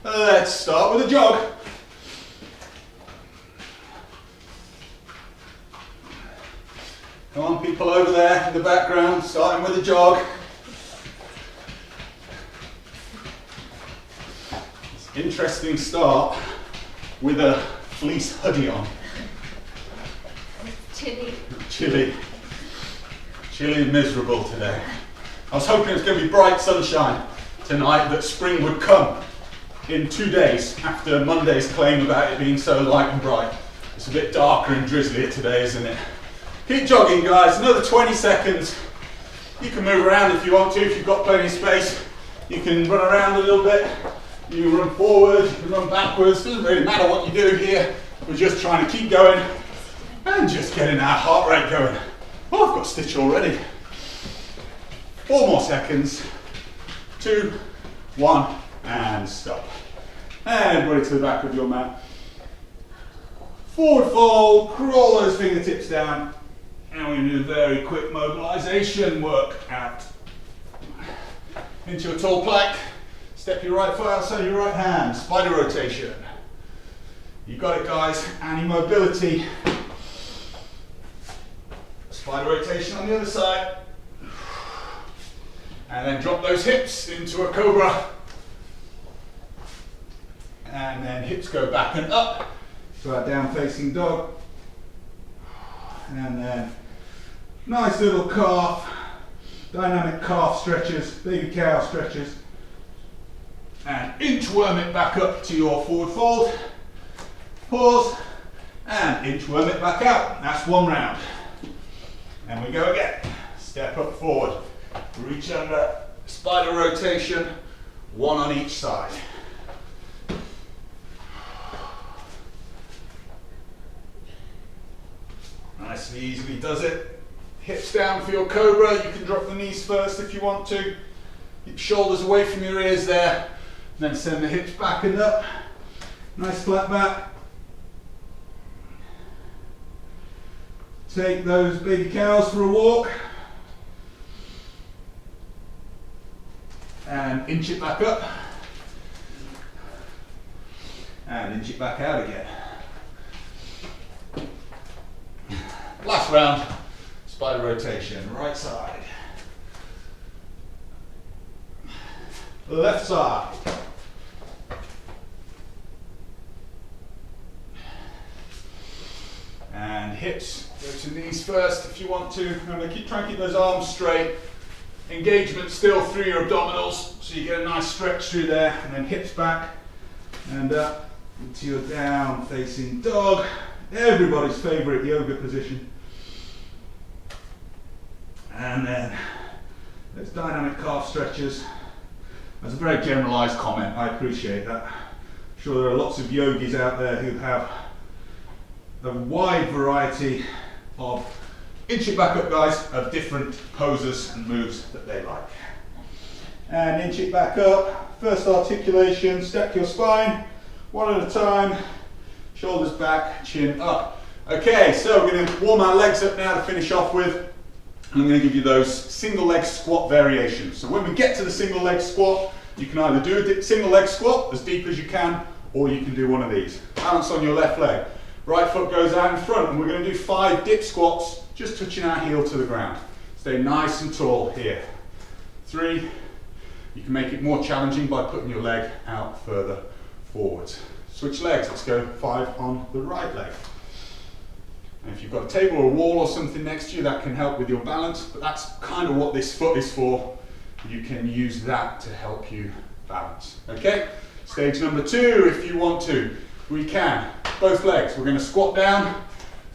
Let's start with a jog. Come on, people over there in the background, starting with a jog. It's an interesting start with a fleece hoodie on. Chilly. Chilly and miserable today. I was hoping it was going to be bright sunshine tonight, that spring would come in 2 days after Monday's claim about it being so light and bright. It's a bit darker and drizzlier today, isn't it? Keep jogging, guys, another 20 seconds. You can move around if you want to, if you've got plenty of space. You can run around a little bit. You can run forward, you can run backwards. Doesn't really matter what you do here. We're just trying to keep going and just getting our heart rate going. Oh, I've got a stitch already. 4 more seconds. 2, 1, and stop. And everybody to the back of your mat. Forward fold, crawl those fingertips down, and we're going to do very quick mobilization work out. Into a tall plank, step your right foot outside your right hand, spider rotation. You got it, guys, anti-mobility. Spider rotation on the other side. And then drop those hips into a cobra. And then hips go back and up to our down facing dog. And then nice little calf, dynamic calf stretches, baby cow stretches. And inchworm it back up to your forward fold. Pause and inchworm it back out. That's 1 round. And we go again. Step up forward. Reach under, spider rotation, 1 on each side. Nicely, easily does it. Hips down for your cobra. You can drop the knees first if you want to. Keep shoulders away from your ears there. Then send the hips back and up. Nice flat back. Take those baby cows for a walk. And inch it back up. And inch it back out again. Last round, spider rotation, right side. Left side. And hips, go to knees first if you want to. Remember, try and keep those arms straight. Engagement still through your abdominals, so you get a nice stretch through there, and then hips back and up into your down facing dog. Everybody's favorite yoga position. And then those dynamic calf stretches. That's a very generalized comment, I appreciate that. I'm sure there are lots of yogis out there who have a wide variety of, inch it back up guys, of different poses and moves that they like. And inch it back up, first articulation, stack your spine, 1 at a time, shoulders back, chin up. Okay, so we're going to warm our legs up now to finish off with. And I'm going to give you those single leg squat variations. So when we get to the single leg squat, you can either do a single leg squat as deep as you can, or you can do one of these. Balance on your left leg. Right foot goes out in front, and we're going to do 5 dip squats, just touching our heel to the ground. Stay nice and tall here. 3. You can make it more challenging by putting your leg out further forwards. Switch legs. Let's go 5 on the right leg. And if you've got a table or a wall or something next to you, that can help with your balance, but that's kind of what this foot is for. You can use that to help you balance. Okay? Stage number 2, if you want to, we can. Both legs. We're going to squat down,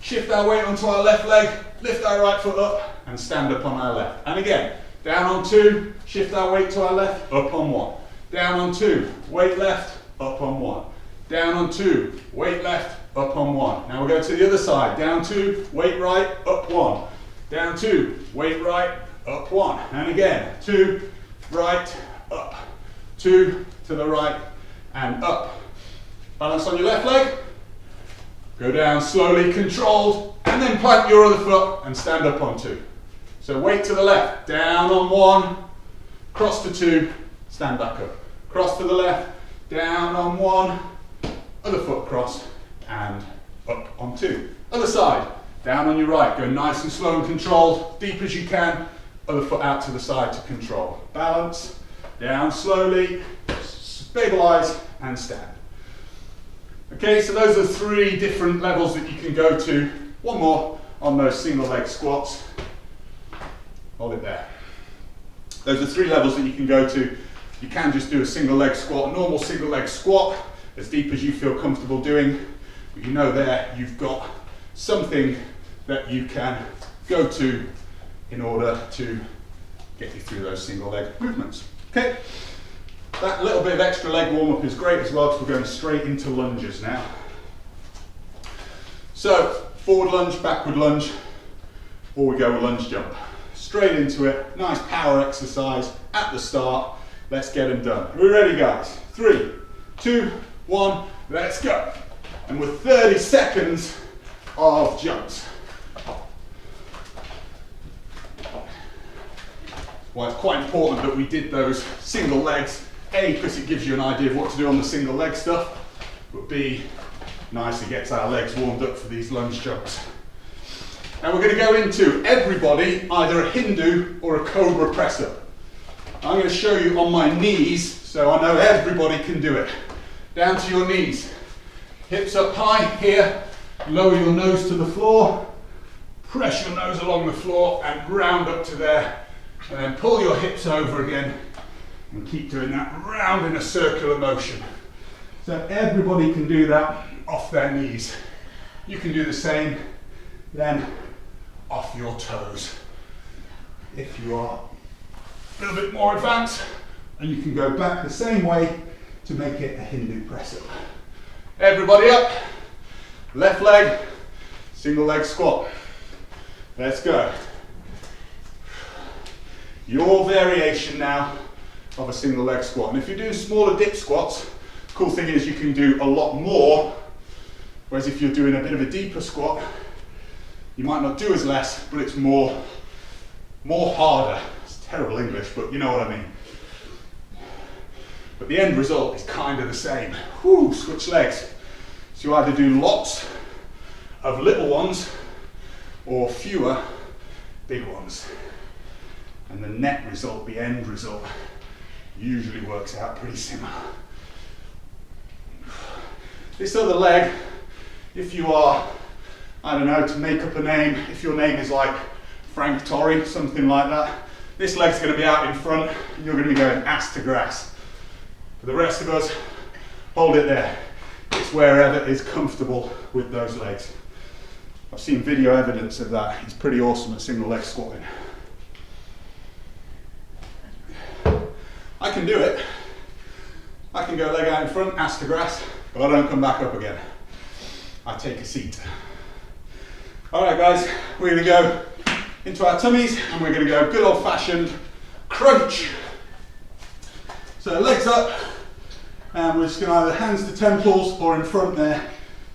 shift our weight onto our left leg, lift our right foot up, and stand up on our left. And again, down on 2, shift our weight to our left, up on 1. Down on 2, weight left, up on 1. Down on 2, weight left, up on 1. Now we'll go to the other side. Down 2, weight right, up 1. Down 2, weight right, up 1. And again, 2, right, up. 2 to the right, and up. Balance on your left leg. Go down slowly, controlled, and then plant your other foot and stand up on 2. So weight to the left, down on 1, cross to 2, stand back up. Cross to the left, down on one, other foot across, and up on two. Other side, down on your right, go nice and slow and controlled, deep as you can, other foot out to the side to control. Balance, down slowly, stabilize, and stand. Okay, so those are 3 different levels that you can go to. One more on those single leg squats. Hold it there. Those are 3 levels that you can go to. You can just do a single leg squat, a normal single leg squat, as deep as you feel comfortable doing. But you know there, you've got something that you can go to in order to get you through those single leg movements. Okay, that little bit of extra leg warm up is great as well, because we're going straight into lunges now. So, forward lunge, backward lunge, or we go with lunge jump. Straight into it, nice power exercise at the start. Let's get them done. Are we ready, guys? 3, 2, 1, let's go. And with 30 seconds of jumps. Well, it's quite important that we did those single legs. A, because it gives you an idea of what to do on the single leg stuff, but B, nicely gets our legs warmed up for these lunge jumps. Now we're going to go into, everybody, either a Hindu or a Cobra press up. I'm going to show you on my knees, so I know everybody can do it. Down to your knees. Hips up high here, lower your nose to the floor, press your nose along the floor and round up to there, and then pull your hips over again and keep doing that round in a circular motion. So everybody can do that off their knees. You can do the same, then off your toes. If you are a little bit more advanced, and you can go back the same way to make it a Hindu press up. Everybody up, left leg, single leg squat. Let's go. Your variation now of a single leg squat. And if you're doing smaller dip squats, the cool thing is you can do a lot more, whereas if you're doing a bit of a deeper squat, you might not do as less, but it's more harder. It's terrible English, but you know what I mean. But the end result is kind of the same. Whew, switch legs. So you either do lots of little ones or fewer big ones. And the net result, the end result, usually works out pretty similar. This other leg, if you are, I don't know, to make up a name, if your name is like Frank Torrey, something like that, this leg's going to be out in front and you're going to be going ass to grass. For the rest of us, hold it there. It's wherever is comfortable with those legs. I've seen video evidence of that. It's pretty awesome at single leg squatting. I can do it. I can go leg out in front, ass to grass, but I don't come back up again. I take a seat. All right, guys, we're going to go into our tummies and we're going to go good old fashioned crunch. So legs up, and we're just going to either hands to temples or in front there.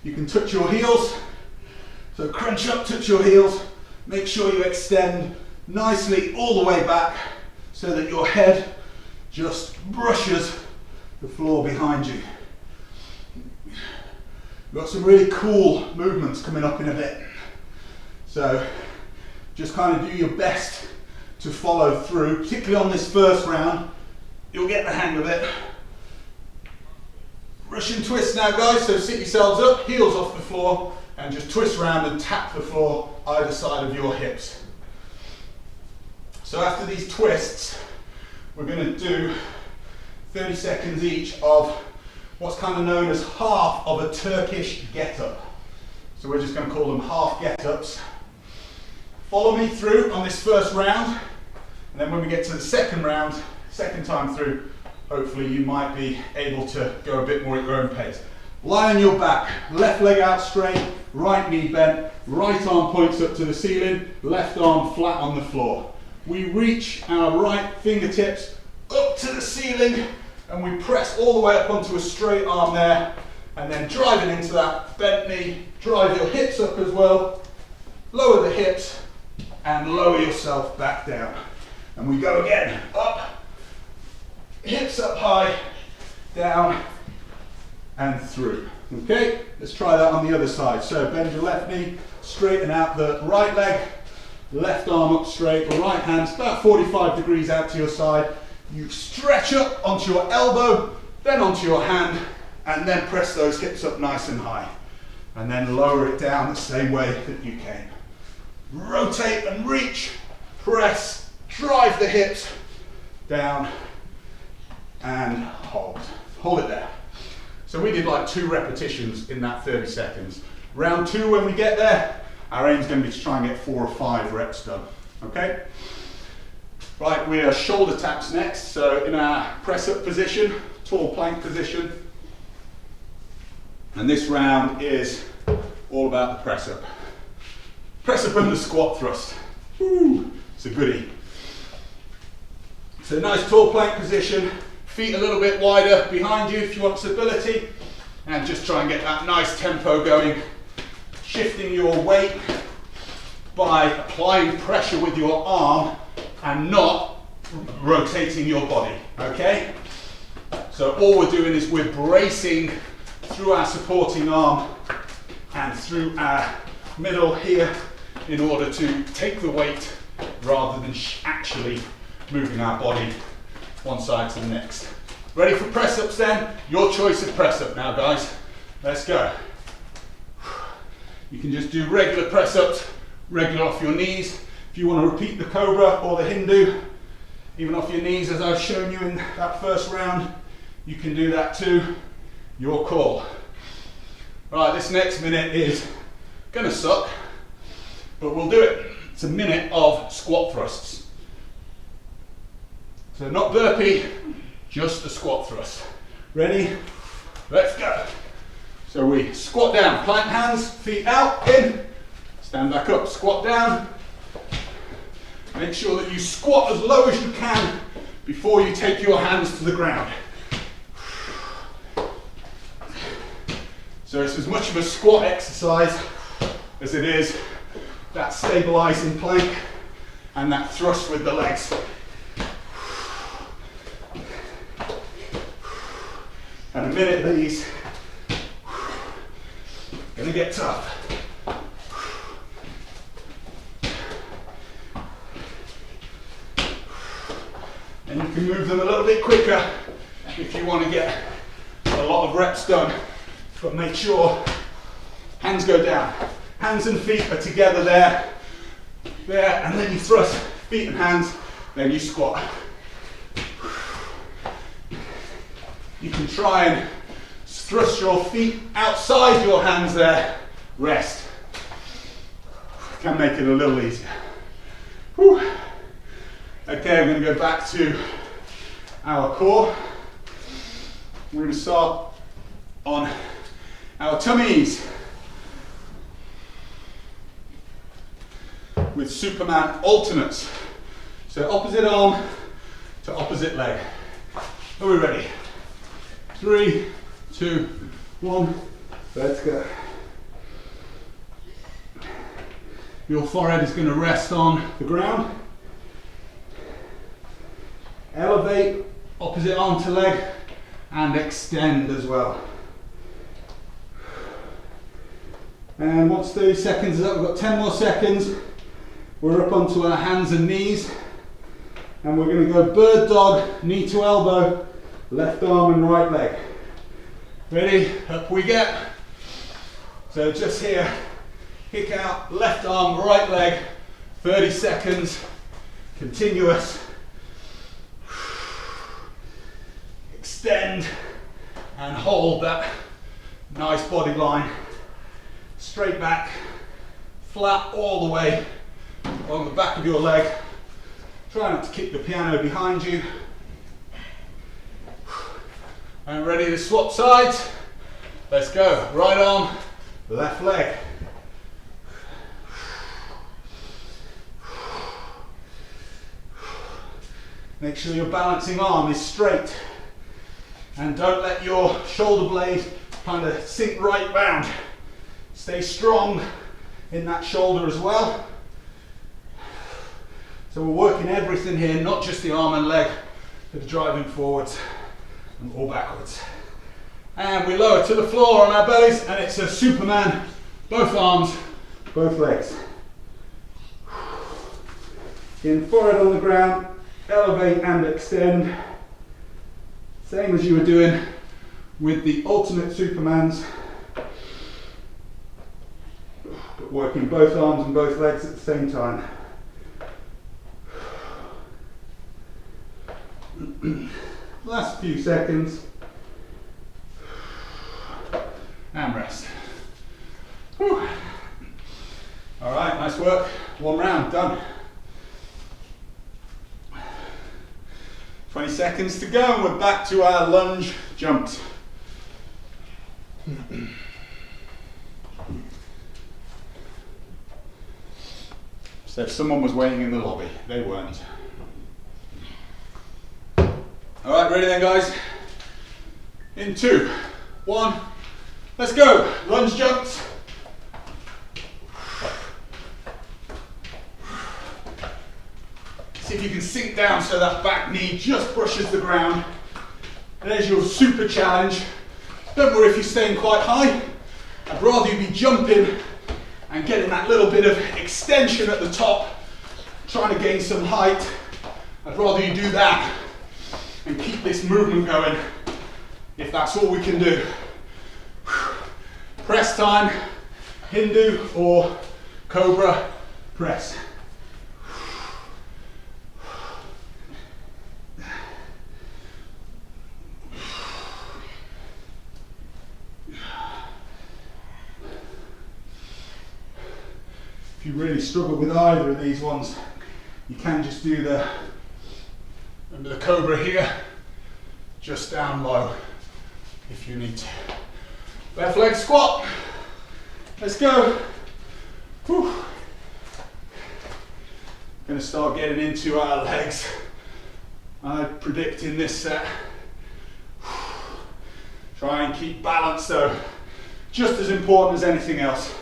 You can touch your heels. So crunch up, touch your heels. Make sure you extend nicely all the way back so that your head just brushes the floor behind you. We've got some really cool movements coming up in a bit. So just kind of do your best to follow through, particularly on this first round. You'll get the hang of it. Russian twist now, guys, so sit yourselves up, heels off the floor, and just twist around and tap the floor either side of your hips. So after these twists, we're going to do 30 seconds each of what's kind of known as half of a Turkish get-up. So we're just going to call them half get-ups. Follow me through on this first round, and then when we get to the second round, second time through, hopefully you might be able to go a bit more at your own pace. Lie on your back, left leg out straight, right knee bent, right arm points up to the ceiling, left arm flat on the floor. We reach our right fingertips up to the ceiling and we press all the way up onto a straight arm there, and then driving into that bent knee, drive your hips up as well, lower the hips and lower yourself back down. And we go again, up, hips up high, down, and through. Okay, let's try that on the other side. So bend your left knee, straighten out the right leg, left arm up straight, right hand's about 45 degrees out to your side. You stretch up onto your elbow, then onto your hand, and then press those hips up nice and high. And then lower it down the same way that you came. Rotate and reach, press, drive the hips down, and hold. Hold it there. So we did like 2 repetitions in that 30 seconds. Round 2, when we get there, our aim is going to be to try and get 4 or 5 reps done. Okay? Right, we are shoulder taps next. So in our press up position, tall plank position. And this round is all about the press up. Press up and the squat thrust. Woo, it's a goodie. So nice tall plank position. Feet a little bit wider behind you if you want stability, and just try and get that nice tempo going, shifting your weight by applying pressure with your arm and not rotating your body, okay? So all we're doing is we're bracing through our supporting arm and through our middle here in order to take the weight rather than actually moving our body one side to the next. Ready for press ups then? Your choice of press up now, guys. Let's go. You can just do regular press ups, regular off your knees. If you want to repeat the Cobra or the Hindu, even off your knees as I've shown you in that first round, you can do that too. Your call. Right, this next minute is gonna suck, but we'll do it. It's a minute of squat thrusts. So not burpee, just the squat thrust. Ready? Let's go. So we squat down, plant hands, feet out, in, stand back up, squat down. Make sure that you squat as low as you can before you take your hands to the ground. So it's as much of a squat exercise as it is that stabilizing plank and that thrust with the legs. And a minute of these, gonna get tough. And you can move them a little bit quicker if you want to get a lot of reps done. But make sure hands go down. Hands and feet are together there, and then you thrust feet and hands, then you squat. You can try and thrust your feet outside your hands there, rest. Can make it a little easier. Whew. Okay, we're going to go back to our core. We're going to start on our tummies with Superman alternates. So opposite arm to opposite leg. Are we ready? 3, 2, 1, let's go. Your forehead is going to rest on the ground. Elevate, opposite arm to leg, and extend as well. And once 30 seconds is up, we've got 10 more seconds. We're up onto our hands and knees. And we're going to go bird dog, knee to elbow, left arm and right leg. Ready? Up we get. So just here, kick out, left arm, right leg, 30 seconds, continuous. Extend and hold that nice body line. Straight back, flat all the way along the back of your leg. Try not to kick the piano behind you. And ready to swap sides? Let's go. Right arm, left leg. Make sure your balancing arm is straight. And don't let your shoulder blade kind of sink right round. Stay strong in that shoulder as well. So we're working everything here, not just the arm and leg that are driving forwards and all backwards. And we lower to the floor on our bellies, and it's a Superman, both arms, both legs. In forehead on the ground, elevate and extend. Same as you were doing with the alternate Supermans, but working both arms and both legs at the same time. Last few seconds. And rest. Whew. All right, nice work. One round, done. 20 seconds to go and we're back to our lunge jumps. So if someone was waiting in the lobby, they weren't. All right, ready then guys? In 2, 1, let's go. Lunge jumps. See if you can sink down so that back knee just brushes the ground. There's your super challenge. Don't worry if you're staying quite high. I'd rather you be jumping and getting that little bit of extension at the top, trying to gain some height. I'd rather you do that and keep this movement going if that's all we can do. Press time, Hindu or Cobra press. If you really struggle with either of these ones, you can just do remember the Cobra here, just down low if you need to. Left leg squat. Let's go. Whew. Going to start getting into our legs. I predict in this set. Try and keep balance though, just as important as anything else.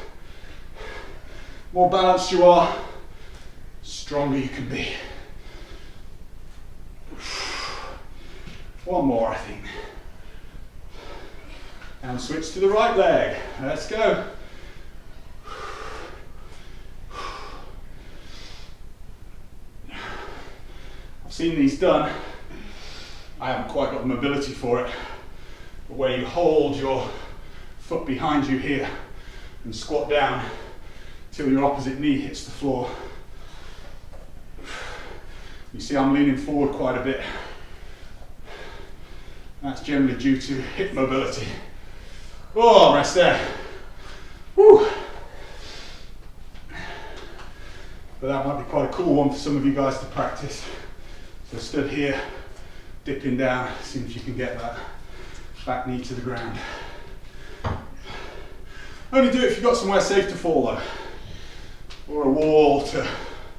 More balanced you are, stronger you can be. One more, I think. And switch to the right leg. Let's go. I've seen these done. I haven't quite got the mobility for it. But where you hold your foot behind you here and squat down till your opposite knee hits the floor. You see I'm leaning forward quite a bit. That's generally due to hip mobility. Oh, rest there. Woo. But that might be quite a cool one for some of you guys to practice. So stood here, dipping down, see if you can get that back knee to the ground. Only do it if you've got somewhere safe to fall though, or a wall to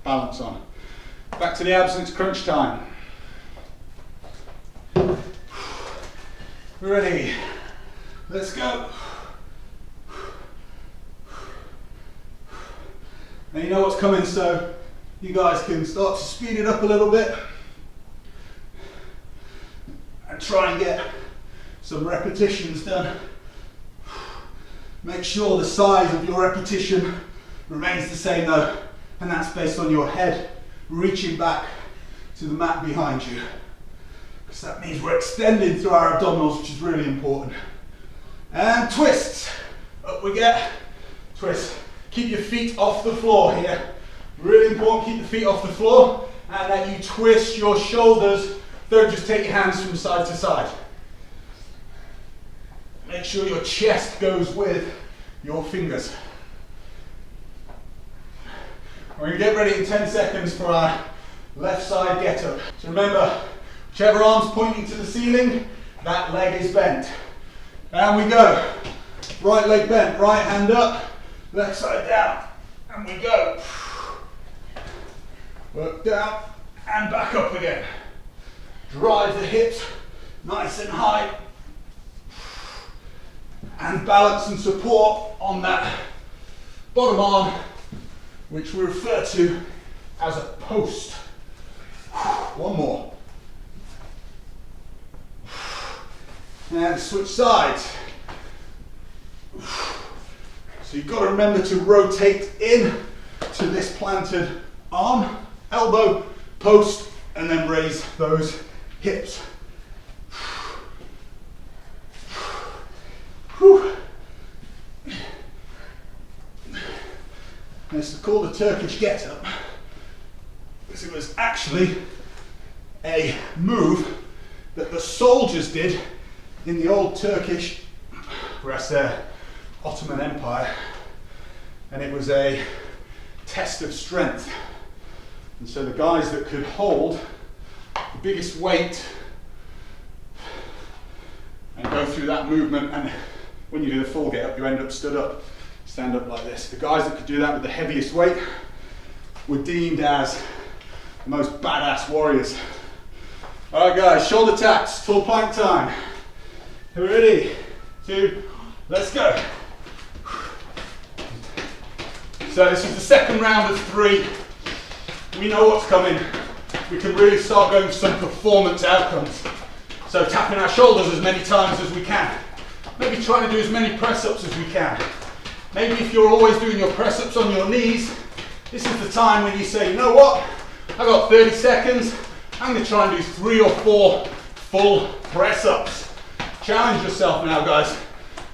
balance on. Back to the abs and it's crunch time. Ready, let's go. Now you know what's coming, so you guys can start to speed it up a little bit and try and get some repetitions done. Make sure the size of your repetition remains the same though, and that's based on your head reaching back to the mat behind you. Because that means we're extending through our abdominals, which is really important. And twists. Up we get. Twist. Keep your feet off the floor here. Really important, keep the feet off the floor, and that you twist your shoulders. Don't just take your hands from side to side. Make sure your chest goes with your fingers. We're going to get ready in 10 seconds for our left side get up. So remember, whichever arm's pointing to the ceiling, that leg is bent. And we go. Right leg bent, right hand up, left side down. And we go. Work down and back up again. Drive the hips nice and high. And balance and support on that bottom arm, which we refer to as a post. One more. And switch sides. So you've got to remember to rotate in to this planted arm, elbow, post, and then raise those hips. This is called the Turkish get-up, because it was actually a move that the soldiers did in the old Turkish, rest their Ottoman Empire, and it was a test of strength. And so the guys that could hold the biggest weight and go through that movement, and when you do the full get up, you end up stood up, stand up like this. The guys that could do that with the heaviest weight were deemed as the most badass warriors. All right, guys, shoulder taps, full plank time. Ready, 2, let's go. So this is the second round of 3. We know what's coming. We can really start going for some performance outcomes. So tapping our shoulders as many times as we can. Maybe trying to do as many press-ups as we can. Maybe if you're always doing your press-ups on your knees, this is the time when you say, you know what? I got 30 seconds. I'm going to try and do 3 or 4 full press-ups. Challenge yourself now, guys.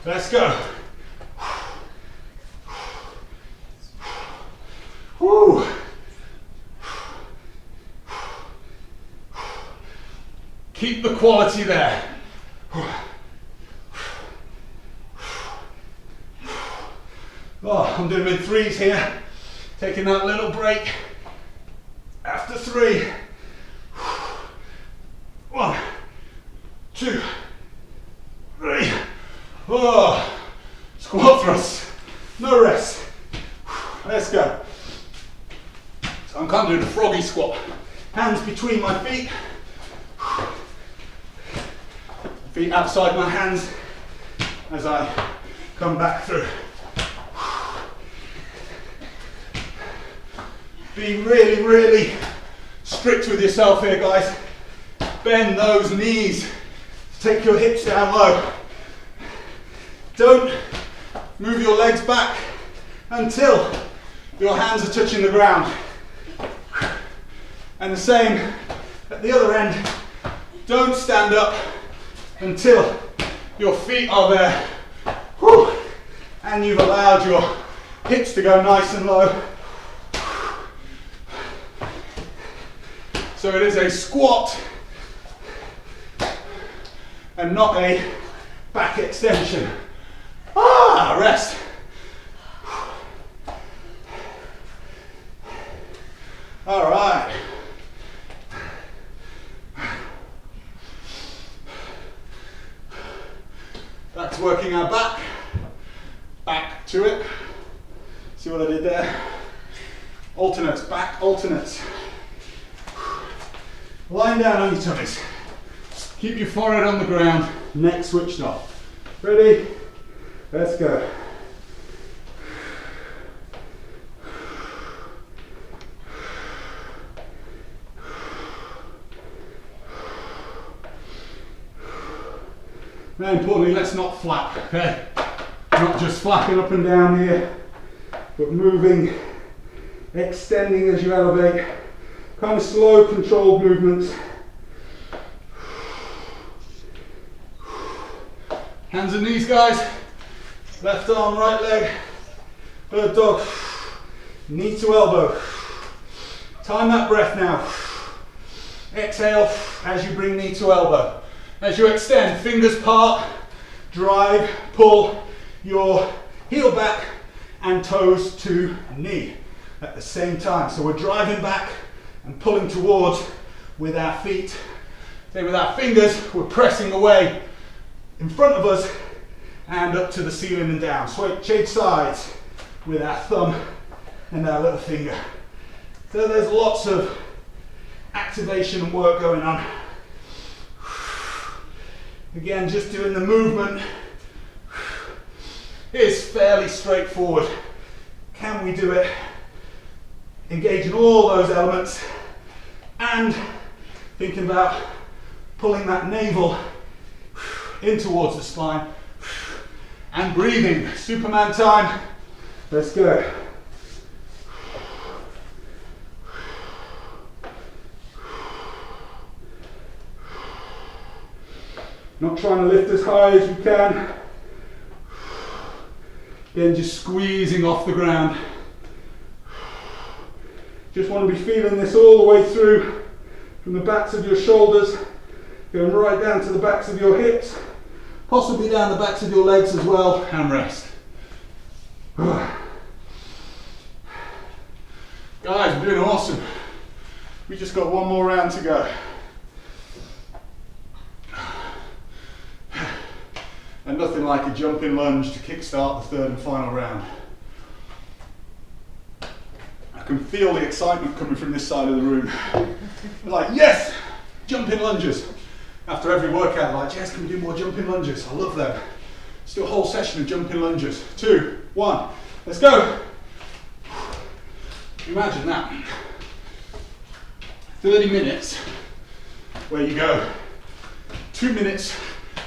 Let's go. Woo. Keep the quality there. Oh, I'm doing mid-3s here. Taking that little break after 3. 1, 2, 3. Oh, squat thrust. No rest. Let's go. So I'm kind of doing a froggy squat. Hands between my feet. Feet outside my hands as I come back through. Be really, really strict with yourself here, guys. Bend those knees. Take your hips down low. Don't move your legs back until your hands are touching the ground. And the same at the other end. Don't stand up until your feet are there. Whew. And you've allowed your hips to go nice and low. So it is a squat and not a back extension. Ah, rest. All right. Back to working our back. Back to it. See what I did there? Alternates, back alternates. Lying down on your tummies. Keep your forehead on the ground, neck switched off. Ready? Let's go. Now importantly, let's not flap, okay? Not just flapping up and down here, but moving, extending as you elevate. Kind of slow, controlled movements. Hands and knees, guys. Left arm, right leg. Bird dog. Knee to elbow. Time that breath now. Exhale as you bring knee to elbow. As you extend, fingers part, drive, pull your heel back and toes to knee at the same time. So we're driving back and pulling towards with our feet. Then with our fingers, we're pressing away in front of us and up to the ceiling and down. So change sides with our thumb and our little finger. So there's lots of activation and work going on. Again, just doing the movement is fairly straightforward. Can we do it? Engaging all those elements and thinking about pulling that navel in towards the spine. And breathing, Superman time. Let's go. Not trying to lift as high as you can. Again, just squeezing off the ground. Just want to be feeling this all the way through, from the backs of your shoulders, going right down to the backs of your hips, possibly down the backs of your legs as well, and rest. Guys, we're doing awesome. We just got one more round to go. And nothing like a jumping lunge to kickstart the third and final round. I can feel the excitement coming from this side of the room. We're like, yes, jumping lunges. After every workout, like, yes, can we do more jumping lunges? I love them. Let's do a whole session of jumping lunges. 2, 1, let's go. Imagine that. 30 minutes where you go 2 minutes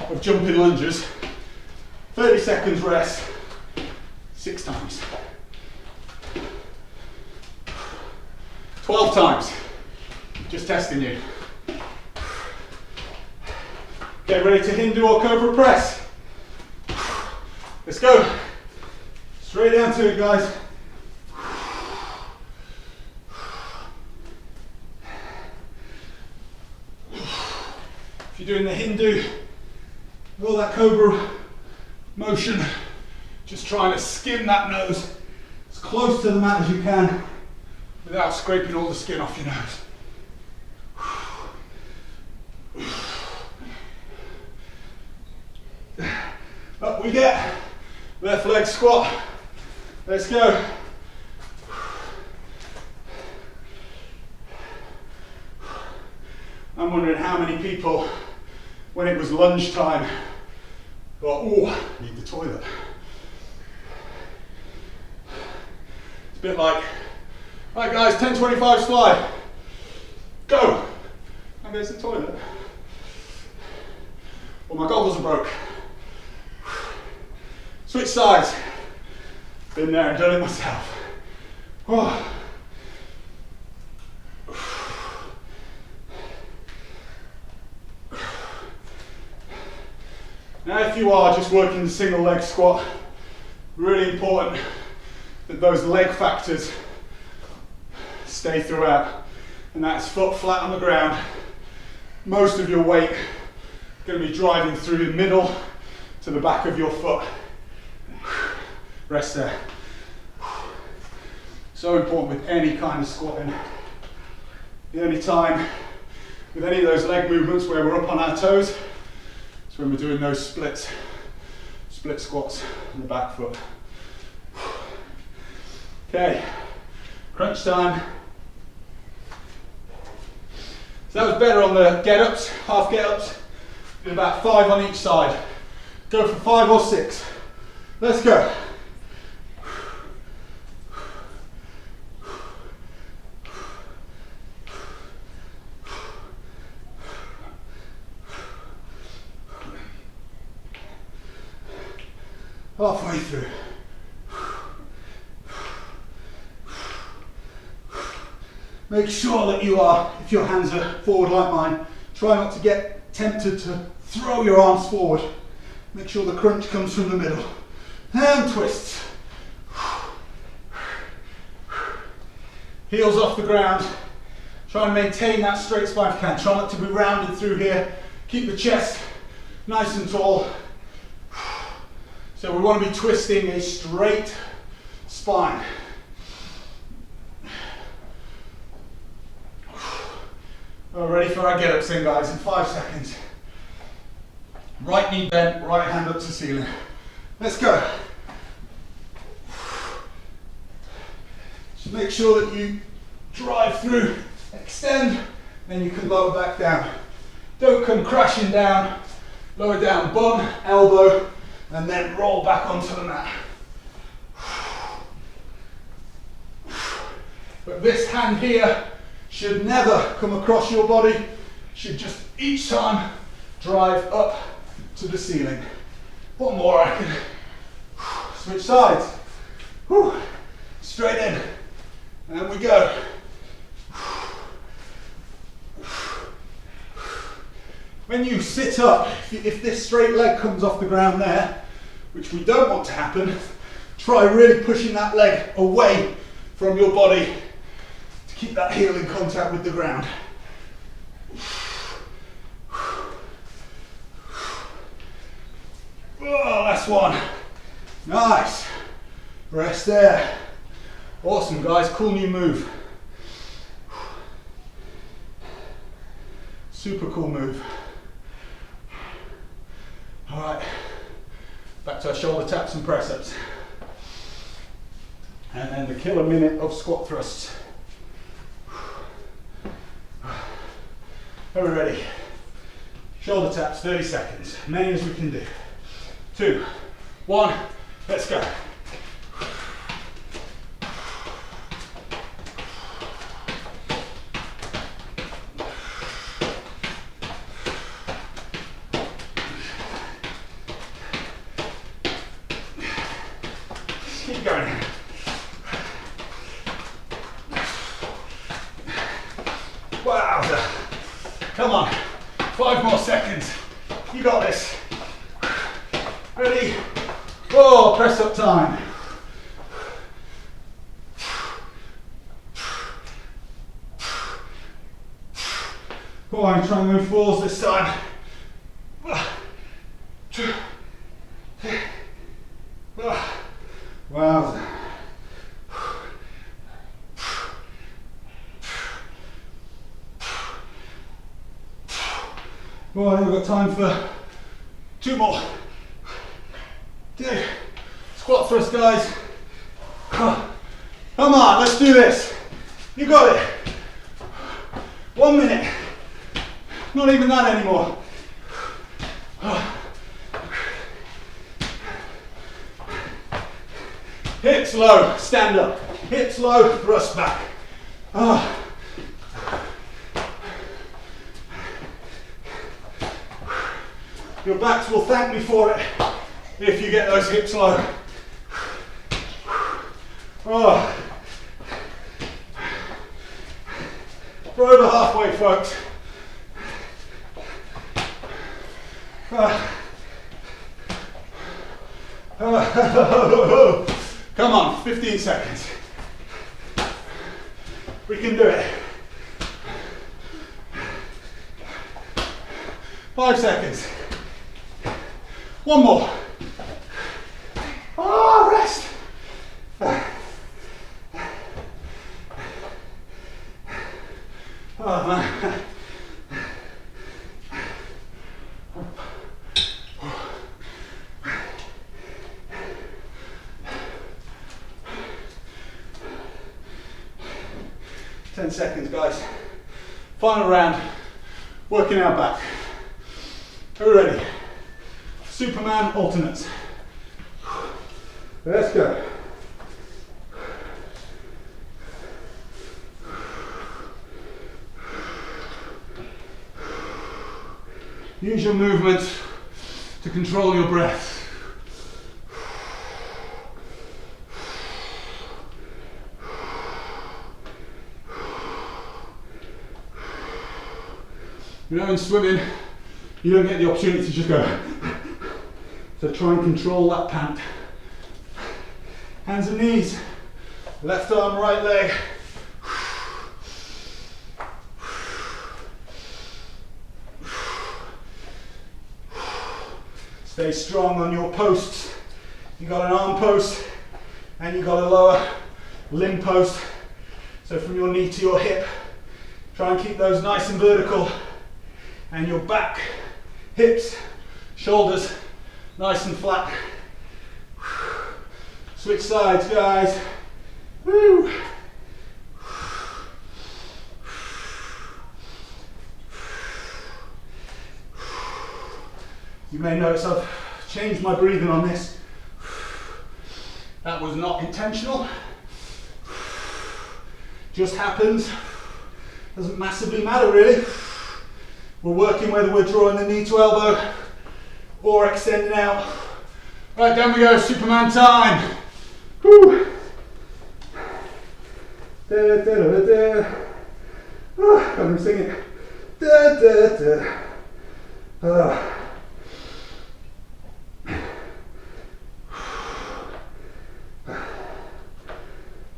of jumping lunges, 30 seconds rest, 6 times. 12 times. Just testing you. Get ready to Hindu or Cobra press. Let's go. Straight down to it, guys. If you're doing the Hindu, all that Cobra motion, just trying to skim that nose as close to the mat as you can without scraping all the skin off your nose. Up we get. Left leg squat. Let's go. I'm wondering how many people, when it was lunchtime, thought, oh, I need the toilet. It's a bit like, right guys, 10:25 slide. Go. I go to the toilet. Well, my goggles are broke. Switch sides. Been there and done it myself. Oh. Now if you are just working the single leg squat, really important that those leg factors stay throughout, and that's foot flat on the ground. Most of your weight is going to be driving through the middle to the back of your foot. Rest there. So important with any kind of squatting. The only time with any of those leg movements where we're up on our toes is when we're doing those split squats on the back foot. Okay, crunch time. So that was better on the get-ups, half get-ups. Do about 5 on each side. Go for 5 or 6. Let's go. Halfway through. Make sure that you are, if your hands are forward like mine, try not to get tempted to throw your arms forward. Make sure the crunch comes from the middle. And twists. Heels off the ground. Try and maintain that straight spine if you can. Try not to be rounded through here. Keep the chest nice and tall. So we want to be twisting a straight spine. We're ready for our get-ups then, guys, in 5 seconds. Right knee bent, right hand up to ceiling. Let's go. Just make sure that you drive through, extend, then you can lower back down. Don't come crashing down. Lower down, bum, elbow, and then roll back onto the mat. But this hand here should never come across your body. Should just each time drive up to the ceiling. One more, I can switch sides. Whew. Straight in. And we go. When you sit up, if this straight leg comes off the ground there, which we don't want to happen, try really pushing that leg away from your body to keep that heel in contact with the ground. Oh, last one. Nice. Rest there. Awesome, guys. Cool new move. Super cool move. All right. Back to our shoulder taps and press ups. And then the killer minute of squat thrusts. Are we ready? Shoulder taps, 30 seconds. Many as we can do. 2, 1, let's go. Keep going. Wow. Come on. 5 more seconds. You got this. Ready? Oh, press up time. Come on, try and move forwards this time. Wow. Well, I think we've got time for 2 more. 2. Squat thrust, guys. Come on, let's do this. You got it. 1 minute. Not even that anymore. Hips low, stand up. Hips low, thrust back. Your backs will thank me for it if you get those hips low. Oh. We're over halfway, folks. Come on, 15 seconds. We can do it. 5 seconds. 1 more. Oh, rest. Oh, man. Ten seconds, guys. Final round. Working our back. Are we ready? Superman alternates. Let's go. Use your movement to control your breath. You know, in swimming, you don't get the opportunity to just go. So try and control that pant. Hands and knees. Left arm, right leg. Stay strong on your posts. You got an arm post and you got a lower limb post. So from your knee to your hip, try and keep those nice and vertical. And your back, hips, shoulders, nice and flat. Switch sides, guys. Woo. You may notice I've changed my breathing on this. That was not intentional. Just happens. Doesn't massively matter really. We're working whether we're drawing the knee to elbow or extending out. Right, down we go, Superman time. Woo. Da, da, da, da. Oh, I'm singing. Da, da, da. Oh.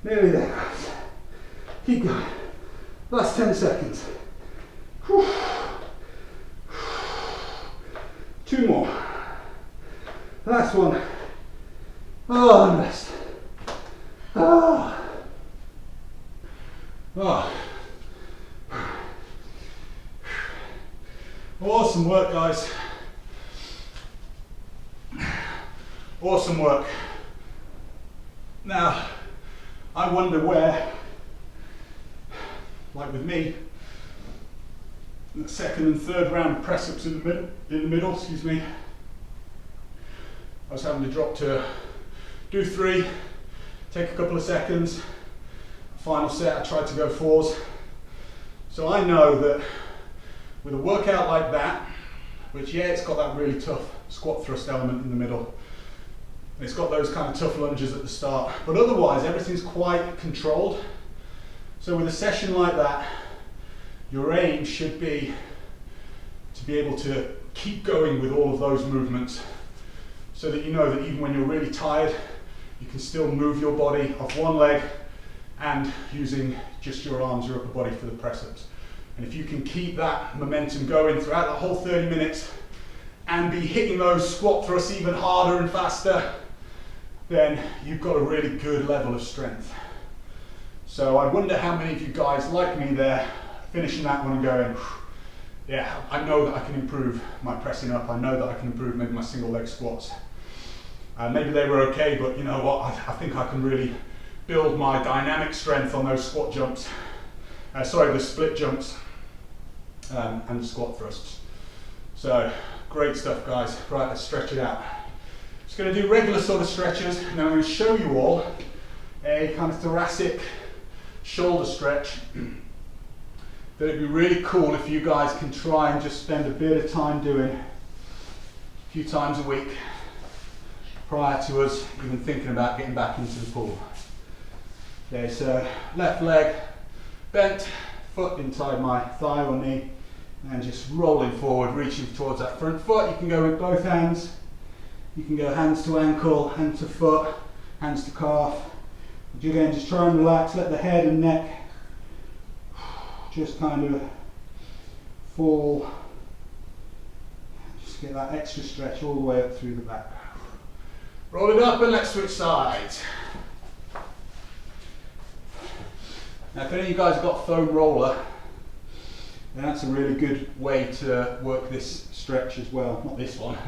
Nearly there, guys. Keep going. Last 10 seconds. Whew. 2 more. Last one. Oh, and rest. Oh. Oh. Awesome work, guys. Awesome work. Now, I wonder where, like with me, the second and third round press-ups in the middle, excuse me, I was having to drop to do 3, take a couple of seconds, final set I tried to go 4s. So I know that with a workout like that, which yeah, it's got that really tough squat thrust element in the middle, it's got those kind of tough lunges at the start, but otherwise everything's quite controlled. So with a session like that, your aim should be to be able to keep going with all of those movements so that you know that even when you're really tired, you can still move your body off one leg and using just your arms, your upper body for the press-ups. And if you can keep that momentum going throughout the whole 30 minutes and be hitting those squat thrusts even harder and faster, then you've got a really good level of strength. So I wonder how many of you guys like me there, finishing that one and going, yeah, I know that I can improve my pressing up, I know that I can improve maybe my single leg squats. Maybe they were okay, but you know what, I think I can really build my dynamic strength on those squat jumps, the split jumps and squat thrusts. So great stuff, guys. Right, let's stretch it out. Just going to do regular sort of stretches. Now I'm going to show you all a kind of thoracic shoulder stretch that it'd be really cool if you guys can try and just spend a bit of time doing a few times a week prior to us even thinking about getting back into the pool. Okay, so left leg bent, foot inside my thigh or knee, and just rolling forward, reaching towards that front foot. You can go with both hands. You can go hands to ankle, hand to foot, hands to calf. But again, just try and relax, let the head and neck just kind of fall. Just get that extra stretch all the way up through the back. Roll it up and let's switch sides. Now if any of you guys have got a foam roller, then that's a really good way to work this stretch as well. Not this one,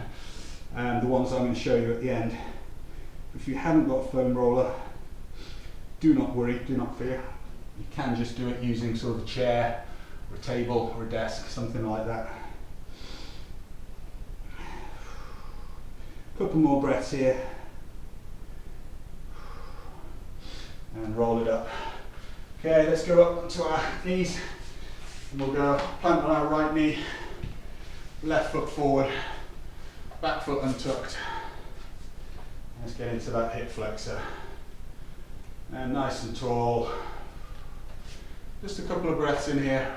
and the ones I'm going to show you at the end. If you haven't got a foam roller, do not worry, do not fear. You can just do it using sort of a chair, or a table, or a desk, something like that. Couple more breaths here. And roll it up. Okay, let's go up onto our knees. And we'll go plant on our right knee, left foot forward, back foot untucked. Let's get into that hip flexor. And nice and tall. Just a couple of breaths in here.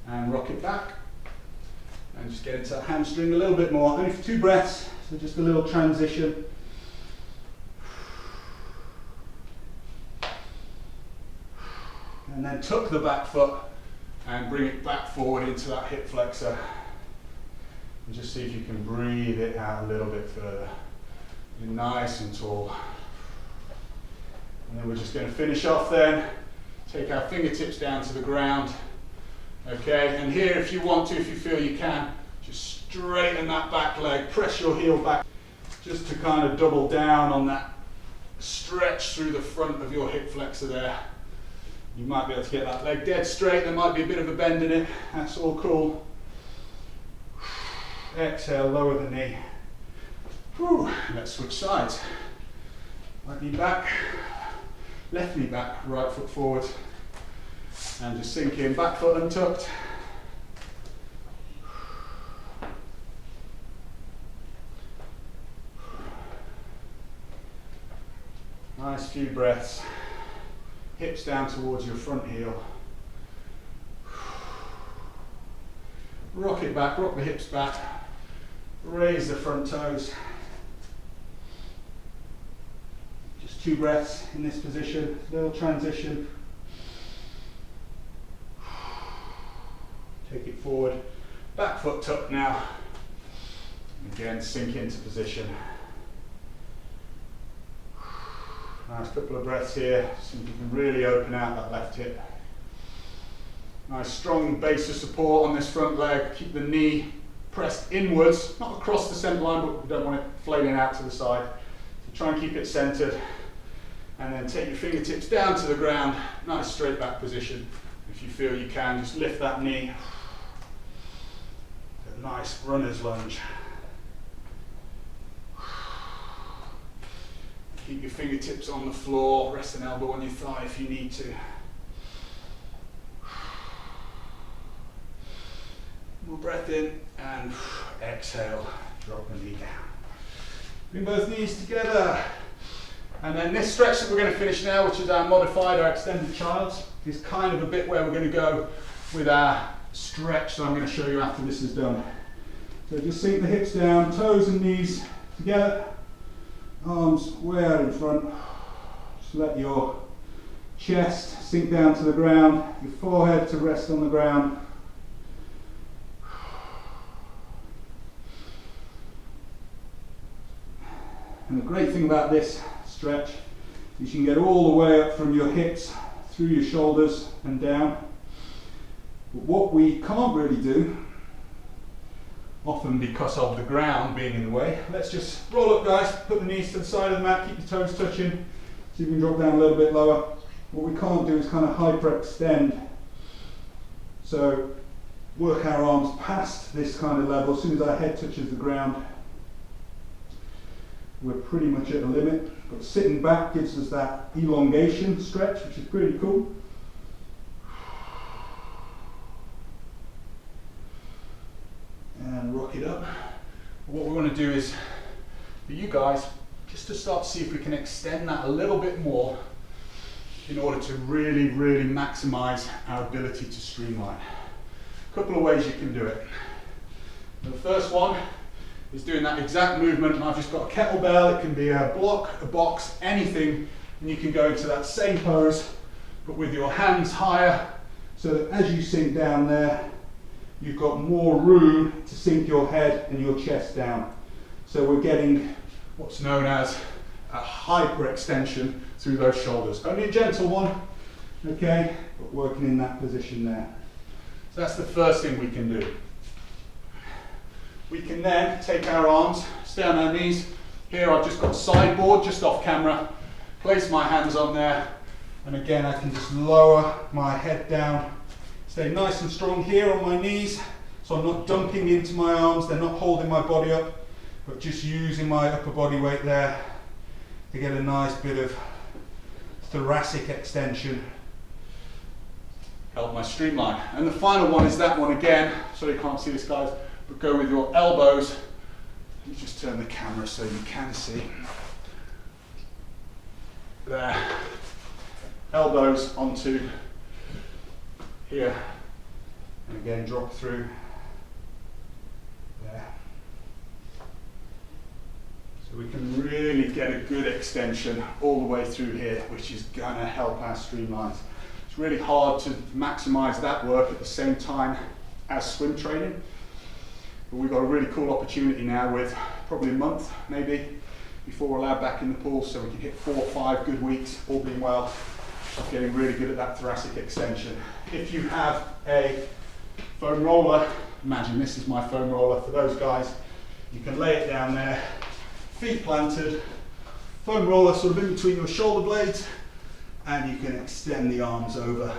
And rock it back. And just get into that hamstring a little bit more. Only for 2 breaths, so just a little transition. And then tuck the back foot and bring it back forward into that hip flexor. And just see if you can breathe it out a little bit further. You're nice and tall. And then we're just going to finish off then. Take our fingertips down to the ground. Okay, and here if you want to, if you feel you can, just straighten that back leg, press your heel back, just to kind of double down on that stretch through the front of your hip flexor there. You might be able to get that leg dead straight, there might be a bit of a bend in it, that's all cool. Exhale, lower the knee. Whew. Let's switch sides. Right knee back, left knee back, right foot forward. And just sink in, back foot untucked. Nice few breaths. Hips down towards your front heel. Rock it back, rock the hips back. Raise the front toes. Just 2 breaths in this position, little transition. Take it forward, back foot tucked now. Again, sink into position. Nice couple of breaths here, so you can really open out that left hip. Nice strong base of support on this front leg. Keep the knee pressed inwards, not across the centre line, but we don't want it flailing out to the side. So try and keep it centred. And then take your fingertips down to the ground. Nice straight back position. If you feel you can, just lift that knee. A nice runner's lunge. Keep your fingertips on the floor, rest an elbow on your thigh if you need to. More breath in and exhale, drop the knee down. Bring both knees together. And then this stretch that we're going to finish now, which is our modified, our extended child's, is kind of a bit where we're going to go with our stretch that I'm going to show you after this is done. So just sink the hips down, toes and knees together. Arms way out in front. Just let your chest sink down to the ground, your forehead to rest on the ground. And the great thing about this stretch is you can get all the way up from your hips, through your shoulders and down. But what we can't really do, often because of the ground being in the way. Let's just roll up, guys, put the knees to the side of the mat, keep your toes touching, so you can drop down a little bit lower. What we can't do is kind of hyperextend. So work our arms past this kind of level. As soon as our head touches the ground, we're pretty much at the limit. But sitting back gives us that elongation stretch, which is pretty cool. And rock it up. What we want to do is, for you guys, just to start to see if we can extend that a little bit more in order to really, really maximize our ability to streamline. A couple of ways you can do it. The first one is doing that exact movement, and I've just got a kettlebell. It can be a block, a box, anything, and you can go into that same pose, but with your hands higher, so that as you sink down there, you've got more room to sink your head and your chest down. So we're getting what's known as a hyperextension through those shoulders. Only a gentle one, okay, but working in that position there. So that's the first thing we can do. We can then take our arms, stay on our knees. Here I've just got a sideboard just off camera, place my hands on there, and again I can just lower my head down. Stay nice and strong here on my knees, so I'm not dumping into my arms, they're not holding my body up, but just using my upper body weight there to get a nice bit of thoracic extension. Help my streamline. And the final one is that one again, so you can't see this, guys, but go with your elbows. You just turn the camera so you can see. There. Elbows onto here, and again drop through there. So we can really get a good extension all the way through here, which is going to help our streamlines. It's really hard to maximize that work at the same time as swim training, but we've got a really cool opportunity now with probably a month maybe before we're allowed back in the pool, so we can hit 4 or 5 good weeks, all being well, of getting really good at that thoracic extension. If you have a foam roller, imagine this is my foam roller for those guys, you can lay it down there, feet planted, foam roller sort of in between your shoulder blades, and you can extend the arms over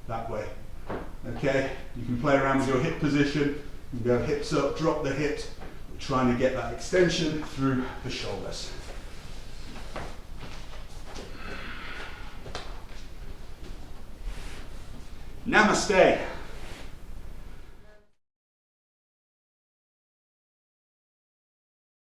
that way. Okay, you can play around with your hip position, you can go hips up, drop the hips, trying to get that extension through the shoulders. Namaste.